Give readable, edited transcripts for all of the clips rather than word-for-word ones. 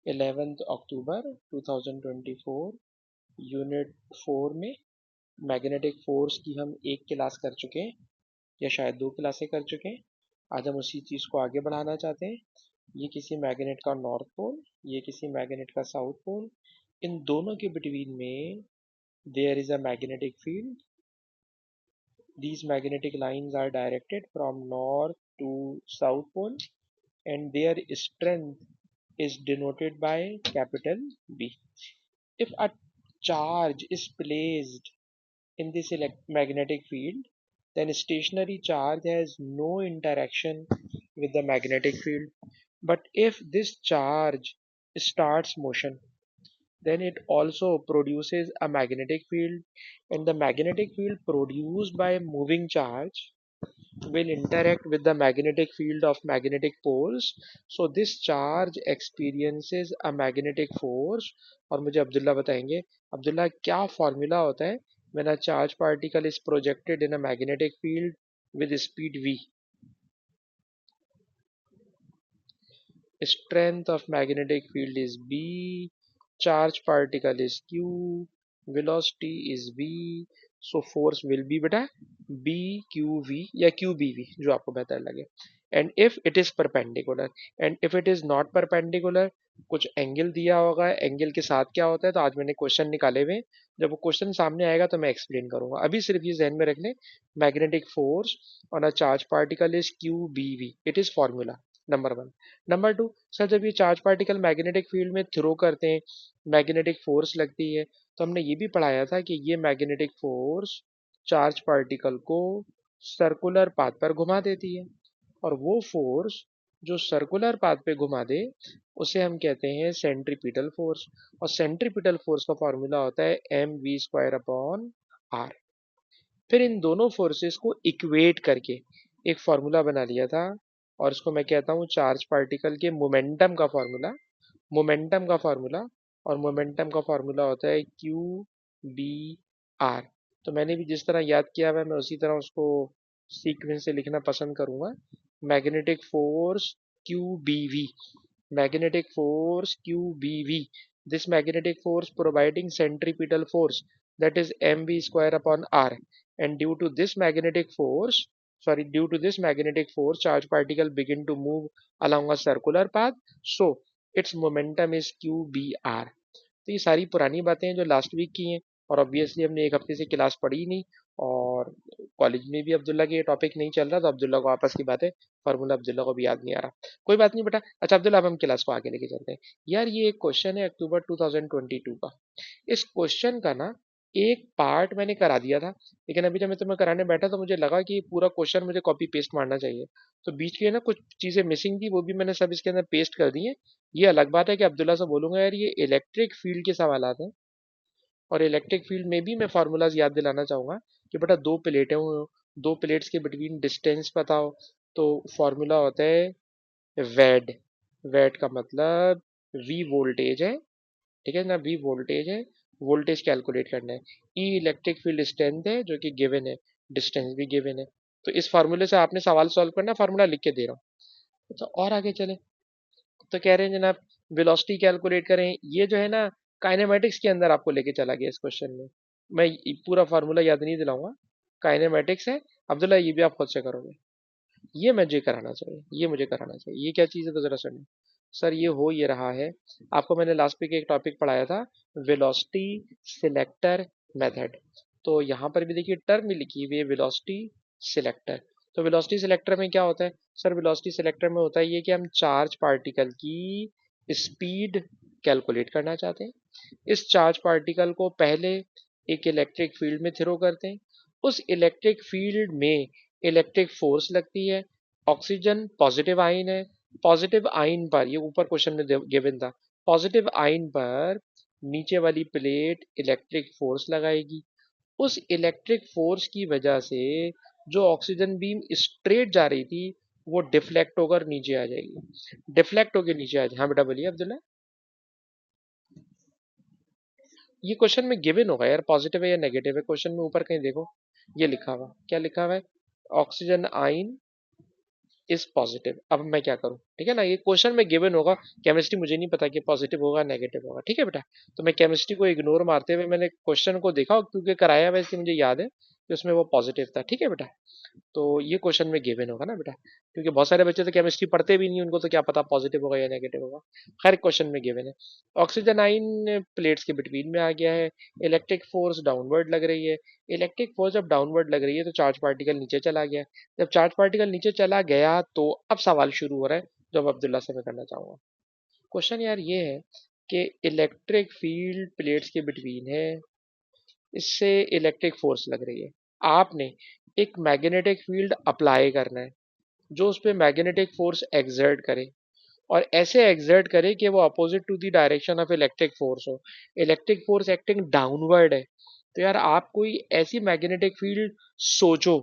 11 अक्टूबर 2024 unit 4 में magnetic force की हम एक क्लास कर चुके हैं या शायद दो क्लासें कर चुके हैं। आज हम उसी चीज़ को आगे बढ़ाना चाहते हैं। ये किसी मैग्नेट का नॉर्थ पोल, ये किसी मैग्नेट का साउथ पोल, इन दोनों के बिटवीन में there is a magnetic field. These magnetic lines are directed from north to south pole and their strength is denoted by capital B. If a charge is placed in this magnetic field, then stationary charge has no interaction with the magnetic field. But if this charge starts motion, then it also produces a magnetic field, and the magnetic field produced by moving charge will interact with the magnetic field of magnetic poles. So this charge experiences a magnetic force. और मुझे अब्दुल्ला बताएंगे, अब्दुल्ला क्या formula होता है when a charge particle is projected in a magnetic field with speed v. Strength of magnetic field is b, charge particle is q, velocity is v, so force will be beta b q v या q b v जो आपको बेहतर लगे. And if it is perpendicular, and if it is not perpendicular, कुछ angle दिया होगा, angle के साथ क्या होता है, तो आज मैंने क्वेश्चन निकाले हुए. जब वो क्वेश्चन सामने आएगा तो मैं एक्सप्लेन करूंगा. अभी सिर्फ ये जहन में रख लें, magnetic force on a charge particle is Q B V. It is formula number one. Number two, sir जब ये चार्ज पार्टिकल मैग्नेटिक फील्ड में थ्रो करते हैं, मैग्नेटिक फोर्स लगती है, तो हमने ये भी पढ़ाया था कि ये मैग्नेटिक फोर्स चार्ज पार्टिकल को सर्कुलर पाथ पर घुमा देती है. और वो फोर्स जो सर्कुलर पाथ पे घुमा दे उसे हम कहते हैं सेंट्रीपिटल फोर्स. और सेंट्रीपिटल फोर्स का फॉर्मूला होता है mv² r. फिर इन दोनों फोर्सेस को इक्वेट करके एक फॉर्मूला बना लिया था, और इसको मैं कहता हूँ चार्ज पार्टिकल के मोमेंटम का फॉर्मूला. मोमेंटम का फॉर्मूला, और मोमेंटम का फॉर्मूला होता है क्यू बी आर. तो मैंने भी जिस तरह याद किया हुआ है मैं उसी तरह उसको सीक्वेंस से लिखना पसंद करूंगा. Magnetic force Q B V, magnetic force QBV. This magnetic force providing centripetal force, that is mv square upon r. And due to this magnetic force, charge particle begin to move along a circular path. So its momentum is QBR. तो ये सारी पुरानी बातें हैं जो last week की हैं, और ऑब्वियसली हमने एक हफ्ते से क्लास पढ़ी ही नहीं, और कॉलेज में भी अब्दुल्ला के ये टॉपिक नहीं चल रहा, तो अब्दुल्ला को आपस की बातें, फार्मूला अब्दुल्ला को भी याद नहीं आ रहा. कोई बात नहीं बेटा. अच्छा अब्दुल्ला, अब हम क्लास को आगे लेके चलते हैं. यार ये एक क्वेश्चन है अक्टूबर 2022 का. इस क्वेश्चन का ना एक पार्ट मैंने करा दिया था, लेकिन अभी जब मैं तुम्हें कराने बैठा तो मुझे लगा कि पूरा क्वेश्चन मुझे कॉपी पेस्ट मारना चाहिए. तो बीच की ना कुछ चीजें मिसिंग थी, वो भी मैंने सब इसके अंदर पेस्ट कर दी है. ये अलग बात है कि अब्दुल्ला से बोलूंगा यार ये इलेक्ट्रिक फील्ड के सवाल हैं, और इलेक्ट्रिक फील्ड में भी मैं फार्मूलाज याद दिलाना चाहूंगा कि बेटा दो प्लेटें हो, दो प्लेट्स के बिटवीन डिस्टेंस बताओ, तो फॉर्मूला होता है वेड. वेड का मतलब वी वोल्टेज है, ठीक है ना, वी वोल्टेज है, वोल्टेज कैलकुलेट करना है. ई इलेक्ट्रिक फील्ड स्ट्रेंथ है जो कि गिवन है, डिस्टेंस भी गिवन है. तो इस फार्मूले से आपने सवाल सॉल्व करना, फार्मूला लिख के दे रहा हूँ. तो और आगे चले, तो कह रहे हैं जनाब वेलोसिटी कैलकुलेट करें. ये जो है ना काइनेमेटिक्स के अंदर आपको लेके चला गया इस क्वेश्चन में. मैं पूरा फार्मूला याद नहीं दिलाऊंगा, काइनेमेटिक्स है. अब्दुल्ला ये भी आप खुद से करोगे. ये मुझे कराना चाहिए, ये मुझे कराना चाहिए. ये क्या चीज़ है तो जरा सुनिए. सर ये हो ये रहा है, आपको मैंने लास्ट वीक एक टॉपिक पढ़ाया था, वेलोसिटी सिलेक्टर मेथड. तो यहाँ पर भी देखिए टर्म लिखी हुई है वेलोसिटी सिलेक्टर. तो वेलोसिटी सिलेक्टर में क्या होता है सर? वेलोसिटी सिलेक्टर में होता है ये कि हम चार्ज पार्टिकल की स्पीड कैलकुलेट करना चाहते हैं. इस चार्ज पार्टिकल को पहले एक इलेक्ट्रिक फील्ड में थ्रो करते हैं, उस इलेक्ट्रिक फील्ड में इलेक्ट्रिक फोर्स लगती है. ऑक्सीजन पॉजिटिव आयन है, पॉजिटिव आयन पर, ये ऊपर क्वेश्चन में गिवन था, पॉजिटिव आयन पर नीचे वाली प्लेट इलेक्ट्रिक फोर्स लगाएगी. उस इलेक्ट्रिक फोर्स की वजह से जो ऑक्सीजन बीम स्ट्रेट जा रही थी वो डिफ्लेक्ट होकर नीचे आ जाएगी. डिफ्लेक्ट होकर नीचे आ जाएगी. हाँ बेटा बोलिए अब्दुल्ला. ये क्वेश्चन में गिवन होगा यार, पॉजिटिव है या नेगेटिव है. क्वेश्चन में ऊपर कहीं देखो, ये लिखा हुआ, क्या लिखा हुआ है? Oxygen ion is positive. अब मैं क्या करूं, ठीक है ना, ये क्वेश्चन में गिवन होगा, केमिस्ट्री मुझे नहीं पता कि पॉजिटिव होगा नेगेटिव होगा, ठीक है बेटा। तो मैं केमिस्ट्री को इग्नोर मारते हुए मैंने क्वेश्चन को देखा, क्योंकि कराया वैसे मुझे याद है कि उसमें वो पॉजिटिव था, ठीक है बेटा। तो ये क्वेश्चन में गिवन होगा ना बेटा, क्योंकि बहुत सारे बच्चे तो केमिस्ट्री पढ़ते भी नहीं, उनको तो क्या पता पॉजिटिव होगा या नेगेटिव होगा। खैर क्वेश्चन में गिवन है। ऑक्सीजन आइन प्लेट्स के बिटवीन में आ गया है, इलेक्ट्रिक फोर्स डाउनवर्ड लग रही है। इलेक्ट्रिक फोर्स जब डाउनवर्ड लग रही है तो चार्ज पार्टिकल नीचे चला गया। जब चार्ज पार्टिकल नीचे चला गया तो अब सवाल शुरू हो रहा है, जो अब अब्दुल्ला से मैं करना चाहूंगा। क्वेश्चन यार ये है कि इलेक्ट्रिक फील्ड प्लेट्स के बिटवीन है, इससे इलेक्ट्रिक फोर्स लग रही है। आपने एक मैग्नेटिक फील्ड अप्लाई करना है जो उस पर मैग्नेटिक फोर्स एक्सर्ट करे, और ऐसे एक्सर्ट करे कि वो opposite to the direction of electric force हो। इलेक्ट्रिक फोर्स एक्टिंग डाउनवर्ड है, तो यार आप कोई ऐसी मैग्नेटिक फील्ड सोचो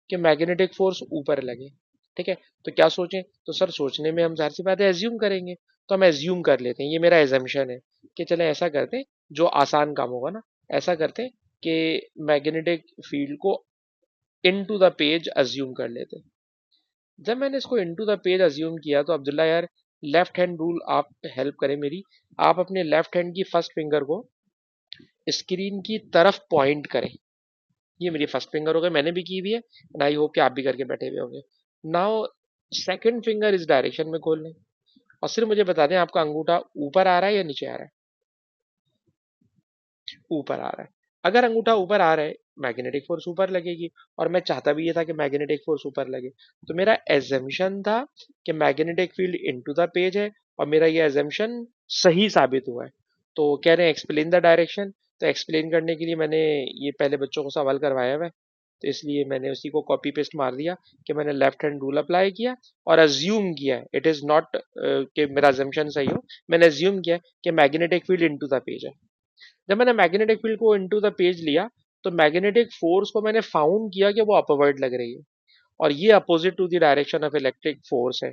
कि मैग्नेटिक फोर्स ऊपर लगे। ठीक है, तो क्या सोचें, तो सर सोचने में हम जाहिर सी बात है एज्यूम करेंगे, तो हम एज्यूम कर लेते हैं, ये मेरा एजम्पशन है कि चले ऐसा करते हैं, जो आसान काम होगा ना, ऐसा करते हैं कि मैग्नेटिक फील्ड को इनटू द पेज अज्यूम कर लेते हैं। जब मैंने इसको इनटू द पेज अज्यूम किया तो अब्दुल्ला यार, लेफ्ट हैंड रूल आप हेल्प करें मेरी। आप अपने लेफ्ट हैंड की फर्स्ट फिंगर को स्क्रीन की तरफ पॉइंट करें। ये मेरी फर्स्ट फिंगर हो गई, मैंने भी की हुई है, एंड आई होप कि आप भी करके बैठे हुए होंगे। नाउ सेकंड फिंगर इस डायरेक्शन में खोल लें, और सिर्फ मुझे बता दें आपका अंगूठा ऊपर आ रहा है या नीचे आ रहा है। ऊपर आ रहा है। अगर अंगूठा ऊपर आ रहा है, मैग्नेटिक फोर्स ऊपर लगेगी, और मैं चाहता भी ये था कि मैग्नेटिक फोर्स ऊपर लगे। तो मेरा एजम्पशन था कि magnetic field into the page है, और मेरा ये एजम्पशन सही साबित हुआ है। तो कह रहे हैं एक्सप्लेन द डायरेक्शन, तो एक्सप्लेन करने के लिए मैंने ये पहले बच्चों को सवाल करवाया हुआ है, तो इसलिए मैंने उसी को कॉपी पेस्ट मार दिया कि मैंने लेफ्ट हैंड रूल अप्लाई किया और अज्यूम किया, इट इज नॉट कि मेरा अजम्पशन सही हो, मैंने अज्यूम किया कि magnetic field into the page है। जब मैंने मैग्नेटिक फील्ड को इनटू द पेज लिया, तो मैग्नेटिक फोर्स को मैंने फाउंड किया कि वो अपवर्ड लग रही है, और ये opposite to the direction of electric force है।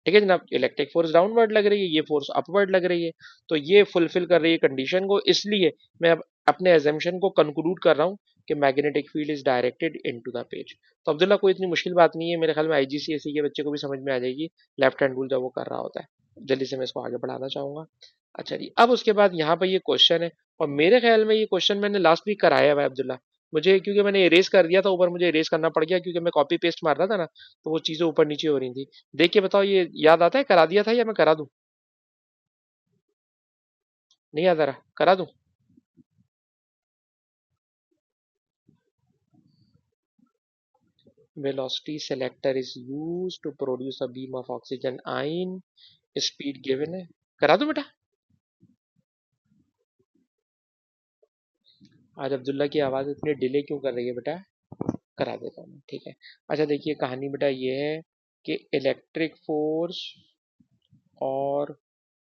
ठीक है जनाब, इलेक्ट्रिक फोर्स डाउनवर्ड लग रही है, ये फोर्स अपवर्ड लग रही है, तो ये फुलफिल कर रही है कंडीशन को। इसलिए मैं अब अपने एजम्पशन को कंक्लूड कर रहा हूँ कि magnetic field is directed into the page. तो अब्दुल्ला कोई इतनी मुश्किल बात नहीं है, मेरे ख्याल में आईजीसीएसई के बच्चे को भी समझ में आ जाएगी, लेफ्ट हैंड रूल जब वो कर रहा होता है। जल्दी से मैं इसको आगे बढ़ाना चाहूंगा। अच्छा जी, अब उसके बाद यहाँ पर ये क्वेश्चन है, और मेरे ख्याल में ये क्वेश्चन मैंने लास्ट वीक कराया हुआ है अब्दुल्ला। मुझे क्योंकि मैंने इरेज कर दिया था ऊपर, मुझे इरेज करना पड़ गया क्योंकि मैं कॉपी पेस्ट मार रहा था ना, तो वो चीजें ऊपर नीचे हो रही थी। देख के बताओ ये याद आता है, करा दिया था या मैं करा दूं? नहीं याद आ रहा, करा दूं? Velocity selector is used to produce a beam of oxygen ion. Speed given है, करा दूं बेटा? आज अब्दुल्ला की आवाज इतनी डिले क्यों कर रही है बेटा? करा देता हूँ, ठीक है। अच्छा देखिए कहानी बेटा ये है कि इलेक्ट्रिक फोर्स और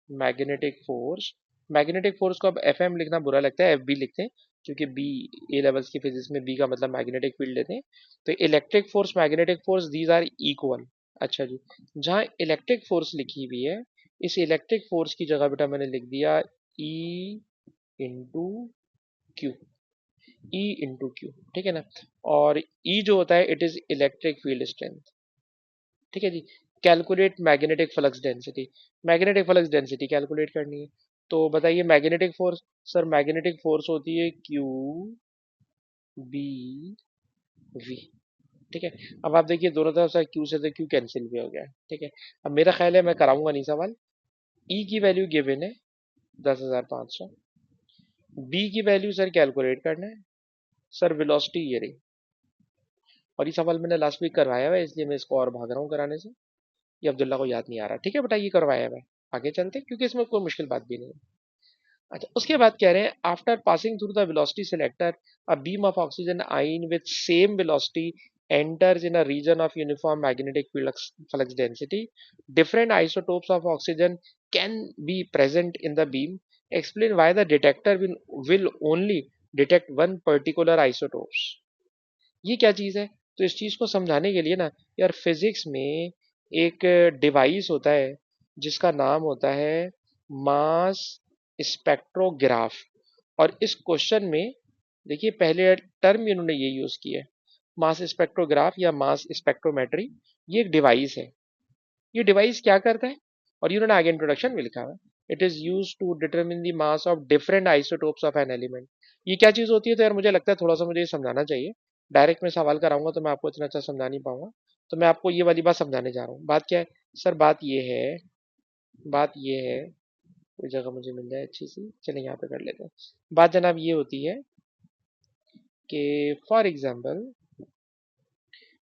मैग्नेटिक फोर्स को अब एफ एम लिखना बुरा लगता है, एफ बी लिखते हैं, क्योंकि बी, ए लेवल्स की फिजिक्स में बी का मतलब मैग्नेटिक फील्ड लेते हैं। तो electric force magnetic force these are equal. अच्छा जी, जहाँ इलेक्ट्रिक फोर्स लिखी हुई है, इस इलेक्ट्रिक फोर्स की जगह बेटा मैंने लिख दिया E into Q. E into Q, ठीक है ना। और ई जो होता है it is electric field strength. ठीक है जी। Calculate magnetic flux density. Magnetic flux density calculate करनी है, तो बताइए magnetic force. Sir magnetic force होती है क्यू बी वी। ठीक है, अब आप देखिए दोनों तरफ से क्यू से तो क्यू कैंसिल भी हो गया है, ठीक है। अब मेरा ख्याल है मैं कराऊंगा नहीं सवाल। ई की वैल्यू गिवन है 10,500। बी की वैल्यू सर कैलकुलेट करना है। सर वेलोसिटी ये रही, और ये सवाल मैंने लास्ट वीक करवाया हुआ है, इसलिए मैं इसको और भाग रहा हूँ कराने से। ये अब्दुल्ला को याद नहीं आ रहा, ठीक है बेटा, ये करवाया हुआ है। आगे चलते हैं, क्योंकि इसमें कोई मुश्किल बात भी नहीं है। अच्छा उसके बाद कह रहे हैं after passing through the velocity selector, a beam of oxygen ion with same velocity enters in a region of uniform magnetic flux density. Different isotopes of oxygen can be present in the beam. Explain why the detector will only detect one particular isotopes. ये क्या चीज है? तो इस चीज को समझाने के लिए ना यार, फिजिक्स में एक डिवाइस होता है जिसका नाम होता है मास स्पेक्ट्रोग्राफ। और इस क्वेश्चन में देखिए पहले टर्म इन्होंने ये यूज किया है, मास स्पेक्ट्रोग्राफ या मास स्पेक्ट्रोमेट्री। ये एक डिवाइस है, ये डिवाइस क्या करता है, और इन्होंने आगे इंट्रोडक्शन में लिखा हुआ है, it is use to determine the mass of different isotopes of an element. ये क्या चीज होती है, तो यार मुझे लगता है थोड़ा सा मुझे ये समझाना चाहिए। डायरेक्ट मैं सवाल कराऊंगा तो मैं आपको इतना अच्छा समझा नहीं पाऊंगा, तो मैं आपको ये वाली बात समझाने जा रहा हूँ। बात क्या है सर, बात ये है, कोई जगह मुझे मिल जाए अच्छी सी, चलिए यहाँ पे कर लेते हैं। बात जनाब ये होती है कि फॉर एग्जाम्पल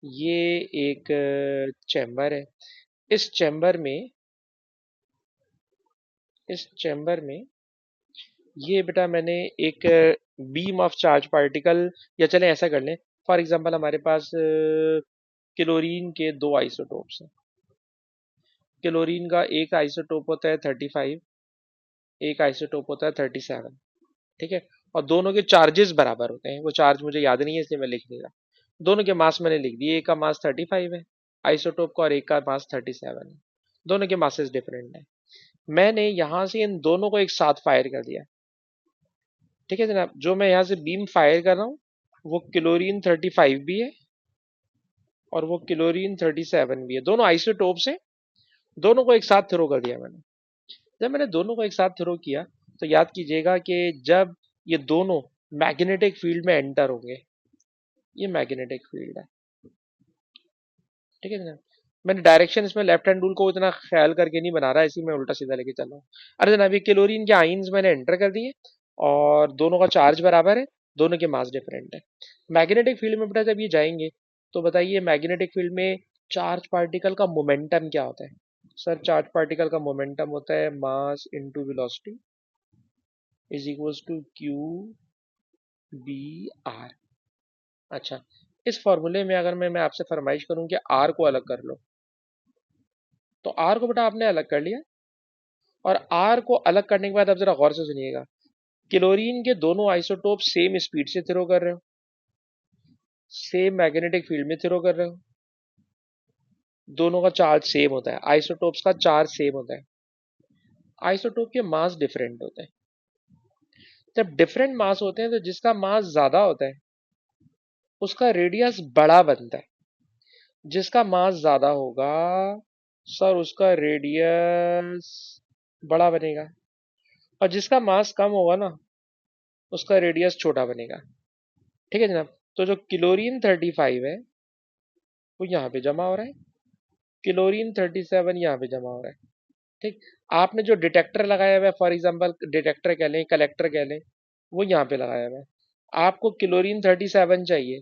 ये एक चैम्बर है। इस चैम्बर में इस चैम्बर में ये बेटा मैंने एक बीम ऑफ चार्ज पार्टिकल, या चलें ऐसा कर लें, फॉर एग्जांपल हमारे पास क्लोरीन के दो आइसोटोप्स हैं। क्लोरीन का एक आइसोटोप होता है 35, एक आइसोटोप होता है 37, ठीक है। और दोनों के चार्जेस बराबर होते हैं, वो चार्ज मुझे याद नहीं है इसलिए मैं लिख नहीं रहा। दोनों के मास मैंने लिख दिए, एक का मास 35 है आइसोटोप का, और एक का मास 37 है। दोनों के मासेस डिफरेंट है। मैंने यहां से इन दोनों को एक साथ फायर कर दिया, ठीक है जनाब। जो मैं यहाँ से बीम फायर कर रहा हूँ वो क्लोरीन 35 भी है और वो क्लोरीन 37 भी है, दोनों आइसोटोप्स हैं। दोनों को एक साथ थ्रो कर दिया मैंने। जब मैंने दोनों को एक साथ थ्रो किया तो याद कीजिएगा कि जब ये दोनों मैग्नेटिक फील्ड में एंटर होंगे, ये मैग्नेटिक फील्ड है, ठीक है जनाब। मैंने डायरेक्शन इसमें लेफ्ट हैंड रूल को इतना ख्याल करके नहीं बना रहा, इसी में उल्टा सीधा लेके चल रहा हूँ। अरे जनाब, ये क्लोरीन के आइंस मैंने एंटर कर दिए और दोनों का चार्ज बराबर है, दोनों के मास डिफरेंट है। मैग्नेटिक फील्ड में बेटा जब ये जाएंगे तो बताइए मैग्नेटिक फील्ड में चार्ज पार्टिकल का मोमेंटम क्या होता है। सर चार्ज पार्टिकल का मोमेंटम होता है mass into velocity is equals to Q B R. अच्छा, इस फॉर्मूले में अगर मैं आपसे फरमाइश करूं कि आर को अलग कर लो, तो आर को बेटा आपने अलग कर लिया, और आर को अलग करने के बाद आप जरा गौर से सुनिएगा, क्लोरीन के दोनों आइसोटोप सेम स्पीड से थ्रो कर रहे हो, सेम मैग्नेटिक फील्ड में थ्रो कर रहे हो, दोनों का चार्ज सेम होता है, आइसोटोप्स का चार्ज सेम होता है, आइसोटोप के मास डिफरेंट होते हैं। जब डिफरेंट मास होते हैं तो जिसका मास ज्यादा होता है उसका रेडियस बड़ा बनता है, जिसका मास ज्यादा होगा सर उसका रेडियस बड़ा बनेगा, और जिसका मास कम होगा ना उसका रेडियस छोटा बनेगा, ठीक है जनाब। तो जो क्लोरीन 35 है वो यहाँ पे जमा हो रहा है, क्लोरीन 37 यहाँ पे जमा हो रहा है, ठीक। आपने जो डिटेक्टर लगाया हुआ है, फॉर एग्जांपल डिटेक्टर कह लें, कलेक्टर कह लें, वो यहाँ पे लगाया हुआ है। आपको क्लोरीन 37 चाहिए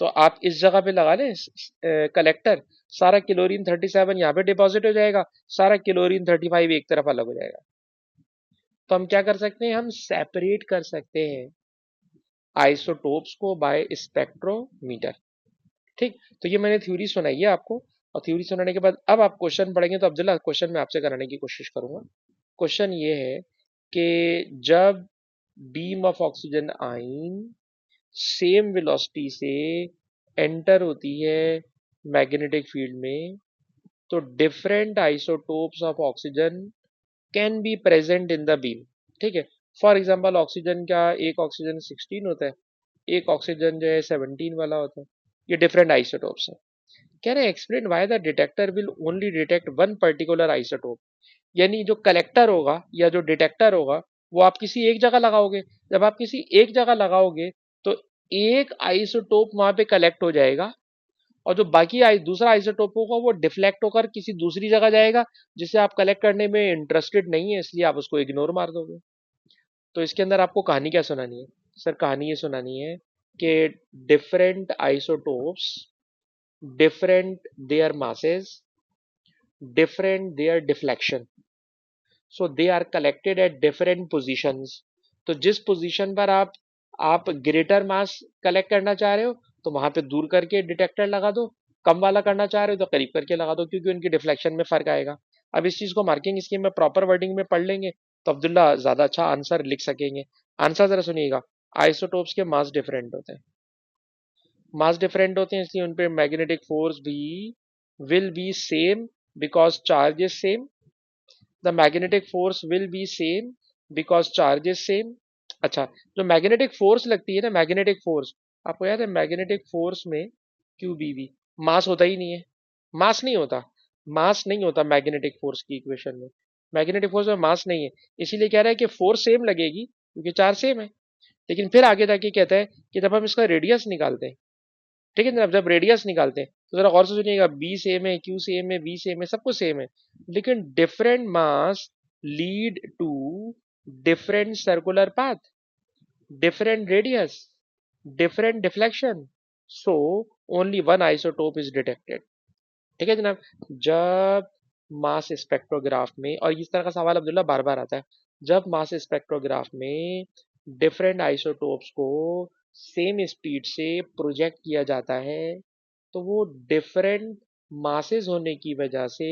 तो आप इस जगह पे लगा लें कलेक्टर, सारा क्लोरीन 37 यहाँ पे डिपॉजिट हो जाएगा, सारा क्लोरीन 35 एक तरफ अलग हो जाएगा। तो हम क्या कर सकते हैं, हम सेपरेट कर सकते हैं आइसोटोप्स को बाय स्पेक्ट्रोमीटर, ठीक। तो ये मैंने थ्योरी सुनाई है आपको, और थ्योरी सुनाने के बाद अब आप क्वेश्चन पढ़ेंगे तो अब्दुल्ला क्वेश्चन मैं आपसे कराने की कोशिश करूंगा। क्वेश्चन ये है कि जब बीम ऑफ ऑक्सीजन आइन सेम वेलोसिटी से एंटर होती है मैग्नेटिक फील्ड में, तो different isotopes of oxygen can be present in the beam, ठीक है। फॉर एग्जांपल ऑक्सीजन का एक ऑक्सीजन 16 होता है, एक ऑक्सीजन जो है 17 वाला होता है, ये डिफरेंट आइसोटोप्स है। कह रहे हैं explain why the detector will only detect one particular isotope. यानी जो कलेक्टर होगा या जो डिटेक्टर होगा वो आप किसी एक जगह लगाओगे, जब आप किसी एक जगह लगाओगे तो एक आइसोटोप वहां पे कलेक्ट हो जाएगा, और जो बाकी दूसरा आइसोटोप होगा वो डिफ्लेक्ट होकर किसी दूसरी जगह जाएगा जिसे आप कलेक्ट करने में इंटरेस्टेड नहीं है, इसलिए आप उसको इग्नोर मार दोगे। तो इसके अंदर आपको कहानी क्या सुनानी है सर, कहानी ये सुनानी है कि different isotopes, different their masses, different their deflection, so they are collected at different positions। तो जिस पोजीशन पर आप ग्रेटर मास कलेक्ट करना चाह रहे हो तो वहां पे दूर करके डिटेक्टर लगा दो, कम वाला करना चाह रहे हो तो करीब करके लगा दो, क्योंकि उनकी डिफ्लेक्शन में फर्क आएगा। अब इस चीज को मार्किंग स्कीम में प्रॉपर वर्डिंग में पढ़ लेंगे तो अब्दुल्ला ज्यादा अच्छा आंसर लिख सकेंगे। आंसर जरा सुनिएगा, आइसोटोप्स के मास डिफरेंट होते हैं, मास डिफरेंट होते हैं इसलिए उन पे मैग्नेटिक फोर्स भी will be same because charge is same, the magnetic force will be same because charge is same. अच्छा, जो मैग्नेटिक फोर्स लगती है ना, मैग्नेटिक फोर्स, आपको याद है मैग्नेटिक फोर्स में क्यू बी वी, मास होता ही नहीं है, मास नहीं होता। मास नहीं होता मैग्नेटिक फोर्स की इक्वेशन में। मैग्नेटिक फोर्स में मास नहीं है, इसीलिए कह रहा है कि फोर्स सेम लगेगी क्योंकि चार्ज सेम है। लेकिन फिर आगे जाके कहता है कि जब हम इसका रेडियस निकालते हैं, ठीक है ना, जब रेडियस निकालते हैं तो जरा गौर से सुनिएगा, बी सेम है, क्यू सेम है, वी सेम है, सब कुछ सेम है, लेकिन different mass lead to different circular path, different radius, different deflection, so only one isotope is detected। ठीक है जनाब। जब मास स्पेक्ट्रोग्राफ में, और इस तरह का सवाल अब्दुल्ला बार बार आता है, जब मास स्पेक्ट्रोग्राफ में डिफरेंट आइसोटोप्स को सेम स्पीड से प्रोजेक्ट किया जाता है, तो वो डिफरेंट मासेस होने की वजह से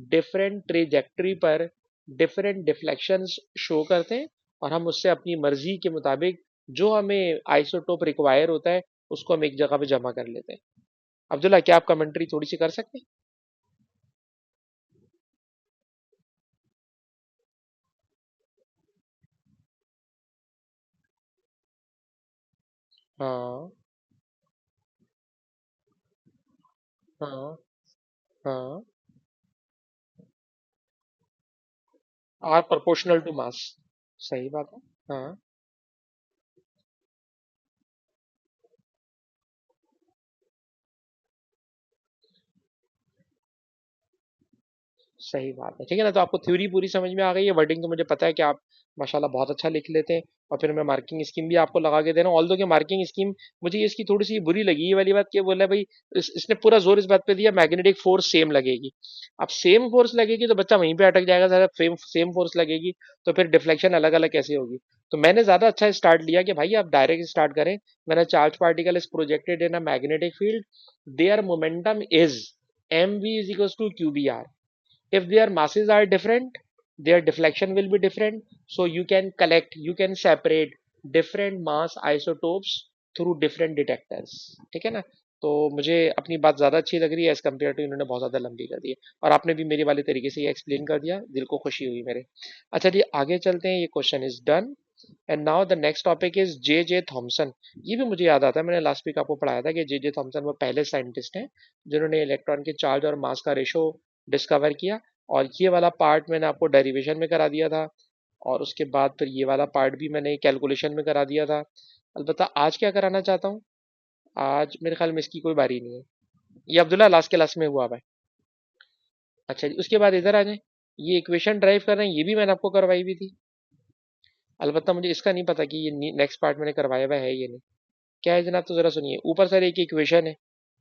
डिफरेंट ट्रेजेक्टरी पर डिफरेंट डिफ्लेक्शंस शो करते हैं, और हम उससे अपनी मर्जी के मुताबिक जो हमें आइसोटोप रिक्वायर होता है उसको हम एक जगह पे जमा कर लेते हैं। अब्दुल्ला क्या आप कमेंट्री थोड़ी सी कर सकते हैं? हाँ हाँ हाँ। R proportional to mass. सही बात है। हाँ, सही बात है। ठीक है ना, तो आपको थ्योरी पूरी समझ में आ गई है, वर्डिंग तो मुझे पता है कि आप माशाल्लाह बहुत अच्छा लिख लेते हैं। और फिर मैं मार्किंग स्कीम भी आपको लगा के दे रहा हूँ, ऑल्दो कि मार्किंग स्कीम मुझे इसकी थोड़ी सी बुरी लगी, ये वाली बात क्या बोला है भाई, इसने पूरा जोर इस बात पे दिया मैग्नेटिक फोर्स सेम लगेगी। अब सेम फोर्स लगेगी तो बच्चा वहीं पे अटक जाएगा, सारा सेम सेम फोर्स लगेगी तो फिर डिफ्लेक्शन अलग अलग कैसे होगी। तो मैंने ज्यादा अच्छा स्टार्ट लिया कि भाई आप डायरेक्ट स्टार्ट करें, मैंने charge particle is projected in a magnetic field, their momentum is M V is equal to Q B R. If their masses are different, their deflection will be different, so you can collect, you can separate different mass isotopes through different detectors। ठीक है ना। तो मुझे अपनी बात ज्यादा अच्छी लग रही है एज कम्पेयर टू, इन्होंने बहुत ज्यादा लंबी कर दी है, और आपने भी मेरे वाले तरीके से ये एक्सप्लेन कर दिया, दिल को खुशी हुई मेरे। अच्छा जी आगे चलते हैं, ये question is done. And now the next topic is J J Thomson. ये भी मुझे याद आता है, मैंने लास्ट वीक आपको पढ़ाया था कि जे जे थॉमसन वो पहले साइंटिस्ट हैं जिन्होंने इलेक्ट्रॉन के चार्ज और मास का रेशो डिस्कवर किया। और ये वाला पार्ट मैंने आपको डेरिवेशन में करा दिया था, और उसके बाद फिर ये वाला पार्ट भी मैंने कैलकुलेशन में करा दिया था। अलबत्ता आज क्या कराना चाहता हूँ, आज मेरे ख्याल में इसकी कोई बारी नहीं है, ये अब्दुल्ला लास्ट क्लास में हुआ है। अच्छा जी, उसके बाद इधर आ जाए, ये इक्वेशन ड्राइव कर रहे हैं, ये भी मैंने आपको करवाई भी थी। अलबत्ता मुझे इसका नहीं पता कि ये नेक्स्ट पार्ट मैंने करवाया हुआ है ये नहीं। क्या है जनाब, तो जरा सुनिए, ऊपर सर एक इक्वेशन है,